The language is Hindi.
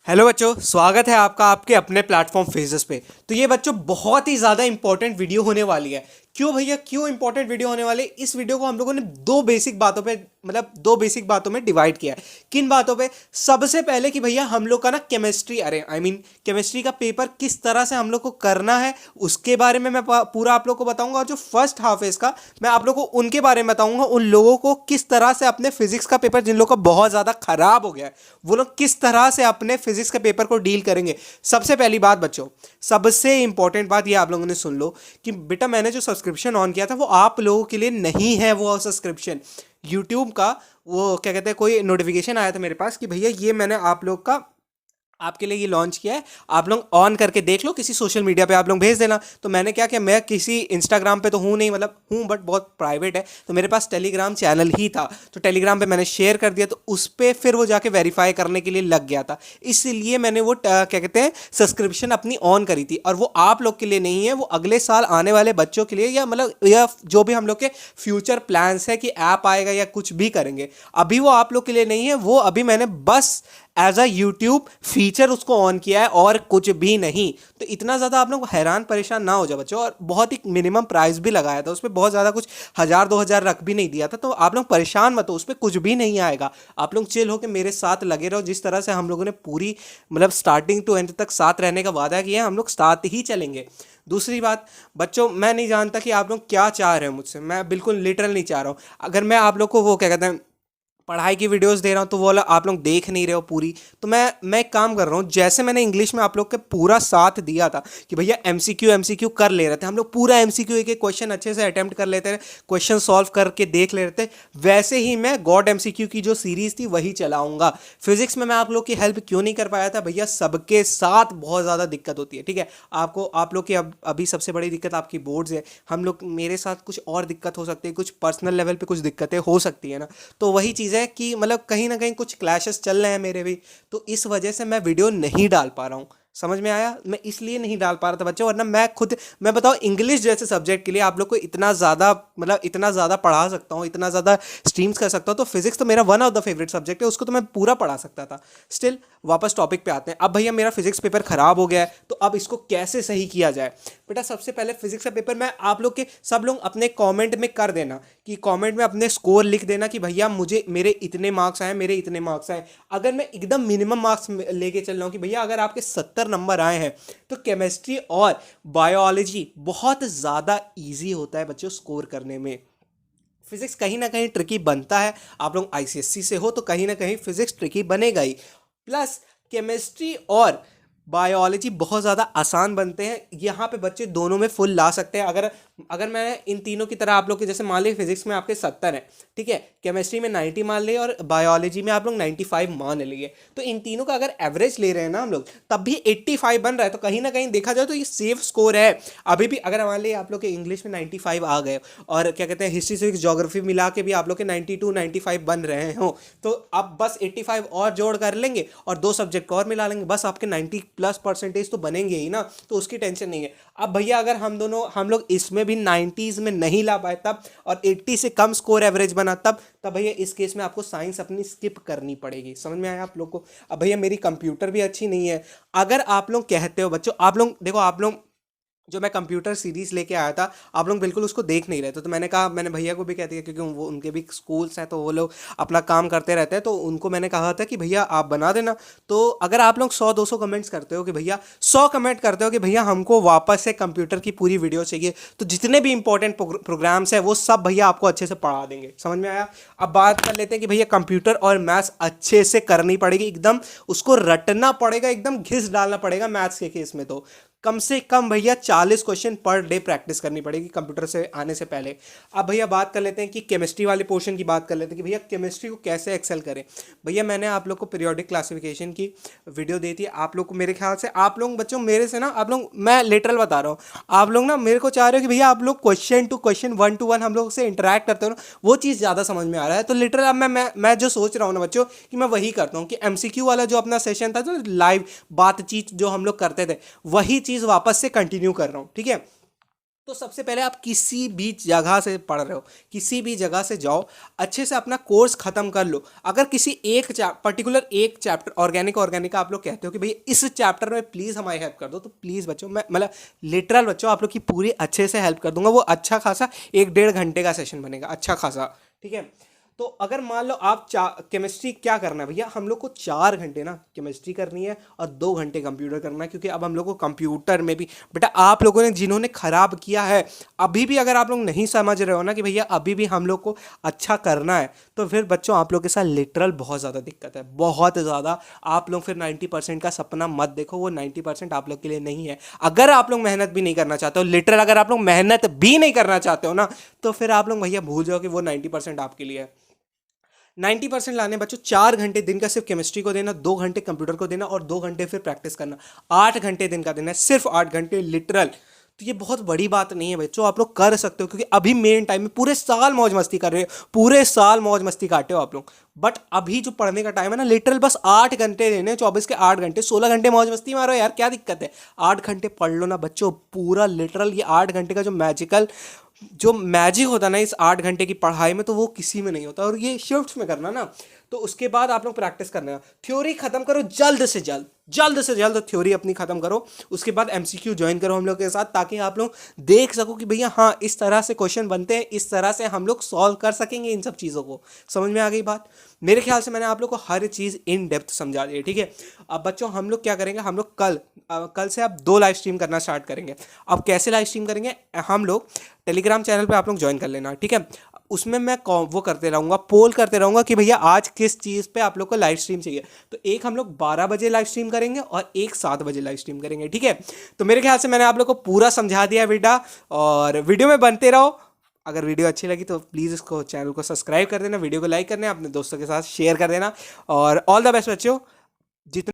हेलो बच्चों, स्वागत है आपका आपके अपने प्लेटफॉर्म फेजेस पे। तो ये बच्चों बहुत ही ज़्यादा इंपॉर्टेंट वीडियो होने वाली है। क्यों भैया, क्यों इंपॉर्टेंट वीडियो होने वाली है? इस वीडियो को हम लोगों ने दो बेसिक बातों में डिवाइड किया है। किन बातों पे? सबसे पहले कि भैया हम लोग का ना केमिस्ट्री, केमिस्ट्री का पेपर किस तरह से हम लोग को करना है उसके बारे में मैं पूरा आप लोग को बताऊंगा। और जो फर्स्ट हाफ है इसका, मैं आप लोग को उनके बारे में बताऊंगा। उन लोगों को किस तरह से अपने फिजिक्स का पेपर, जिन लोगों का बहुत ज़्यादा खराब हो गया है, वो लोग किस तरह से अपने फिजिक्स के पेपर को डील करेंगे। सबसे पहली बात बच्चों, सबसे इंपॉर्टेंट बात ये आप लोगों ने सुन लो कि बेटा मैंने जो सब्सक्रिप्शन ऑन किया था वो आप लोगों के लिए नहीं है। वो सब्सक्रिप्शन यूट्यूब का, वो क्या कहते हैं, कोई नोटिफिकेशन आया था मेरे पास कि भैया ये मैंने आप लोग का आपके लिए ये लॉन्च किया है, आप लोग ऑन करके देख लो, किसी सोशल मीडिया पे आप लोग भेज देना। तो मैंने क्या किया, मैं किसी इंस्टाग्राम पे तो हूँ नहीं, मतलब हूँ बट बहुत प्राइवेट है, तो मेरे पास टेलीग्राम चैनल ही था। तो टेलीग्राम पे मैंने शेयर कर दिया, तो उस पर फिर वो जाके वेरीफाई करने के लिए लग गया था। इसलिए मैंने वो क्या कहते हैं सब्सक्रिप्शन अपनी ऑन करी थी। और वो आप लोग के लिए नहीं है, वो अगले साल आने वाले बच्चों के लिए, या मतलब या जो भी हम लोग के फ्यूचर प्लान्स है कि ऐप आएगा या कुछ भी करेंगे, अभी वो आप लोग के लिए नहीं है। वो अभी मैंने बस एज अ यूट्यूब फीचर उसको ऑन किया है और कुछ भी नहीं। तो इतना ज़्यादा आप लोग हैरान परेशान ना हो जाओ बच्चों। और बहुत ही मिनिमम प्राइस भी लगाया था उस पर, बहुत ज़्यादा कुछ 1000-2000 रख भी नहीं दिया था। तो आप लोग परेशान मत हो, उस पर कुछ भी नहीं आएगा। आप लोग चिल होकर मेरे साथ लगे रहो। जिस तरह से हम लोगों ने पूरी मतलब स्टार्टिंग टू एंड तक साथ रहने का वादा किया है, हम लोग साथ ही चलेंगे। दूसरी बात बच्चों, मैं नहीं जानता कि आप लोग क्या चाह रहे हो मुझसे। मैं बिल्कुल लिटरल नहीं चाह रहा हूँ। अगर मैं आप लोग को वो क्या कहते हैं पढ़ाई की वीडियोस दे रहा हूँ तो वो वाला आप लोग देख नहीं रहे हो पूरी, तो मैं एक काम कर रहा हूँ। जैसे मैंने इंग्लिश में आप लोग के पूरा साथ दिया था कि भैया एमसीक्यू कर ले रहे थे हम लोग, पूरा एमसीक्यू एक एक क्वेश्चन अच्छे से अटेम्प्ट कर लेते थे, क्वेश्चन सॉल्व करके देख ले रहे थे, वैसे ही मैं गॉड एमसीक्यू की जो सीरीज थी वही चलाऊंगा। फिजिक्स में मैं आप लोग की हेल्प क्यों नहीं कर पाया था भैया? सबके साथ बहुत ज़्यादा दिक्कत होती है, ठीक है। आपको आप लोग की अभी सबसे बड़ी दिक्कत आपकी बोर्ड्स है। हम लोग मेरे साथ कुछ और दिक्कत हो सकती है, कुछ पर्सनल लेवल पे कुछ दिक्कतें हो सकती है ना। तो वही चीज़ है कि मतलब कहीं ना कहीं कुछ क्लैशेस चल रहे हैं मेरे भी, तो इस वजह से मैं वीडियो नहीं डाल पा रहा हूँ। समझ में आया? मैं इसलिए नहीं डाल पा रहा था बच्चों, वरना मैं बताऊँ इंग्लिश जैसे सब्जेक्ट के लिए आप लोग को इतना ज़्यादा मतलब इतना ज़्यादा पढ़ा सकता हूँ, इतना ज़्यादा स्ट्रीम्स कर सकता हूँ। तो फिजिक्स तो मेरा one of the favourite subject है, उसको तो मैं पूरा पढ़ा सकता था। स्टिल वापस टॉपिक पे आते हैं। अब भैया मेरा फिजिक्स पेपर खराब हो गया है, तो अब इसको कैसे सही किया जाए? बेटा सबसे पहले फिजिक्स का पेपर मैं आप लोग के सब लोग अपने कमेंट में कर देना, कि कमेंट में अपने स्कोर लिख देना कि भैया मुझे मेरे इतने मार्क्स आए, मेरे इतने मार्क्स आए। अगर मैं एकदम मिनिमम मार्क्स लेके चल रहा हूँ कि भैया अगर आपके 70 नंबर आए हैं, तो केमिस्ट्री और बायोलॉजी बहुत ज़्यादा ईजी होता है बच्चों स्कोर करने में। फिजिक्स कहीं ना कहीं ट्रिकी बनता है। आप लोग आईसीएससी से हो तो कहीं ना कहीं फिजिक्स ट्रिकी बनेगा ही। प्लस केमिस्ट्री और बायोलॉजी बहुत ज़्यादा आसान बनते हैं। यहाँ पे बच्चे दोनों में फुल ला सकते हैं। अगर अगर मैं इन तीनों की तरह आप लोग के जैसे मान ली फिजिक्स में आपके 70 हैं, ठीक है, केमिस्ट्री में 90 मान लिए और बायोलॉजी में आप लोग 95 मान लिए, तो इन तीनों का अगर एवरेज ले रहे हैं ना हम लोग, तब भी 85 बन रहा है। तो कहीं ना कहीं देखा जाए तो ये सेफ स्कोर है। अभी भी अगर मान ली आप लोग के इंग्लिश में 95 आ गए और क्या कहते हैं हिस्ट्री सिविक्स ज्योग्राफी मिला के भी आप लोग के 92-95 बन रहे हो, तो आप बस 85 और जोड़ कर लेंगे और दो सब्जेक्ट और मिला लेंगे, बस आपके 90+ परसेंटेज तो बनेंगे ही ना। तो उसकी टेंशन नहीं है। अब भैया अगर हम लोग इसमें भी 90s में नहीं ला पाए तब, और 80 से कम स्कोर एवरेज बना तब भैया इस केस में आपको साइंस अपनी स्किप करनी पड़ेगी। समझ में आया आप लोग को? अब भैया मेरी कंप्यूटर भी अच्छी नहीं है। अगर आप लोग कहते हो बच्चों, आप लोग देखो, आप लोग जो मैं कंप्यूटर सीरीज लेके आया था, आप लोग बिल्कुल उसको देख नहीं रहे थे। तो मैंने कहा, मैंने भैया को भी कह दिया, क्योंकि वो उनके भी स्कूल्स हैं तो वो लोग अपना काम करते रहते हैं, तो उनको मैंने कहा था कि भैया आप बना देना। तो अगर आप लोग 100-200 कमेंट्स करते हो कि भैया 100 कमेंट करते हो कि भैया हमको वापस से कंप्यूटर की पूरी वीडियो चाहिए, तो जितने भी इंपॉर्टेंट प्रोग्राम्स हैं वो सब भैया आपको अच्छे से पढ़ा देंगे। समझ में आया? अब बात कर लेते हैं कि भैया कंप्यूटर और मैथ्स अच्छे से करनी पड़ेगी, एकदम उसको रटना पड़ेगा, एकदम घिस डालना पड़ेगा। मैथ्स के केस में तो कम से कम भैया 40 क्वेश्चन पर डे प्रैक्टिस करनी पड़ेगी कंप्यूटर से आने से पहले। अब भैया बात कर लेते हैं कि केमिस्ट्री वाले पोर्शन की बात कर लेते हैं कि भैया केमिस्ट्री को कैसे एक्सेल करें। भैया मैंने आप लोग को पीरियोडिक क्लासिफिकेशन की वीडियो दी थी। आप लोग को मेरे ख्याल से आप लोग बच्चों मेरे से ना, आप लोग, मैं लिटरल बता रहा हूँ, आप लोग ना मेरे को चाह रहे हो कि भैया आप लोग क्वेश्चन टू क्वेश्चन 1-to-1 हम लोग से इंटरेक्ट करते हो ना, वो चीज़ ज़्यादा समझ में आ रहा है। तो लिटरल अब मैं जो सोच रहा हूँ ना बच्चों, कि मैं वही करता हूँ कि एमसीक्यू वाला जो अपना सेशन था, जो लाइव बातचीत जो हम लोग करते थे, वही चीज़ वापस से कंटिन्यू कर रहा हूँ, ठीक है। तो सबसे पहले आप किसी भी जगह से पढ़ रहे हो, किसी भी जगह से जाओ, अच्छे से अपना कोर्स खत्म कर लो। अगर किसी एक पर्टिकुलर एक चैप्टर ऑर्गेनिक आप लोग कहते हो कि भैया इस चैप्टर में प्लीज़ हमारी हेल्प कर दो, तो प्लीज़ बच्चों, मैं मतलब लिटरल बच्चों आप लोग की पूरी अच्छे से हेल्प कर दूंगा। वो अच्छा खासा 1-1.5 घंटे का सेशन बनेगा, अच्छा खासा, ठीक है। तो अगर मान लो आप केमिस्ट्री क्या करना है भैया, हम लोग को 4 घंटे ना केमिस्ट्री करनी है और 2 घंटे कंप्यूटर करना है, क्योंकि अब हम लोग को कंप्यूटर में भी बेटा, आप लोगों ने जिन्होंने खराब किया है, अभी भी अगर आप लोग नहीं समझ रहे हो ना कि भैया अभी भी हम लोग को अच्छा करना है, तो फिर बच्चों आप लोग के साथ लिटरल बहुत ज़्यादा दिक्कत है, बहुत ज़्यादा। आप लोग फिर 90% का सपना मत देखो, वो 90% आप लोग के लिए नहीं है। अगर आप लोग मेहनत भी नहीं करना चाहते हो, लिटरल अगर आप लोग मेहनत भी नहीं करना चाहते हो ना, तो फिर आप लोग भैया भूल जाओ कि वो 90% आपके लिए है। 90% लाने बच्चों, 4 घंटे दिन का सिर्फ केमिस्ट्री को देना, 2 घंटे कंप्यूटर को देना और 2 घंटे फिर प्रैक्टिस करना। 8 घंटे दिन का देना है, सिर्फ 8 घंटे लिटरल। तो ये बहुत बड़ी बात नहीं है बच्चों, आप लोग कर सकते हो, क्योंकि अभी मेन टाइम में पूरे साल मौज मस्ती कर रहे हो, पूरे साल मौज मस्ती काटे हो आप लोग। बट अभी जो पढ़ने का टाइम है ना, लिटरल बस 8 घंटे देने, 24 के 8 घंटे, 16 घंटे मौज मस्ती मारो यार, क्या दिक्कत है। 8 घंटे पढ़ लो ना बच्चों, पूरा लिटरल ये 8 घंटे का जो मैजिक होता है ना इस 8 घंटे की पढ़ाई में, तो वो किसी में नहीं होता। और ये शिफ्ट्स में करना ना, तो उसके बाद आप लोग प्रैक्टिस करना, थ्योरी खत्म करो जल्द से जल्द, जल्द से जल्द थ्योरी अपनी खत्म करो। उसके बाद एमसीक्यू ज्वाइन करो हम लोग के साथ, ताकि आप लोग देख सको कि भैया हाँ इस तरह से क्वेश्चन बनते हैं, इस तरह से हम लोग सॉल्व कर सकेंगे इन सब चीज़ों को। समझ में आ गई बात? मेरे ख्याल से मैंने आप लोग को हर चीज़ इन डेप्थ समझा दी है, ठीक है। अब बच्चों हम लोग क्या करेंगे, हम लोग कल से अब 2 लाइव स्ट्रीम करना स्टार्ट करेंगे। अब कैसे लाइव स्ट्रीम करेंगे, हम लोग टेलीग्राम चैनल पे आप लोग ज्वाइन कर लेना, ठीक है। उसमें मैं वो करते रहूँगा, पोल करते रहूँगा कि भैया आज किस चीज़ पे आप लोग को लाइव स्ट्रीम चाहिए। तो एक हम लोग 12 बजे लाइव स्ट्रीम करेंगे और एक 7 बजे लाइव स्ट्रीम करेंगे, ठीक है। तो मेरे ख्याल से मैंने आप लोग को पूरा समझा दिया बेटा, और वीडियो में बनते रहो। अगर वीडियो अच्छी लगी तो प्लीज़ इसको, चैनल को सब्सक्राइब कर देना, वीडियो को लाइक करना, अपने दोस्तों के साथ शेयर कर देना, और ऑल द बेस्ट बच्चों। जितने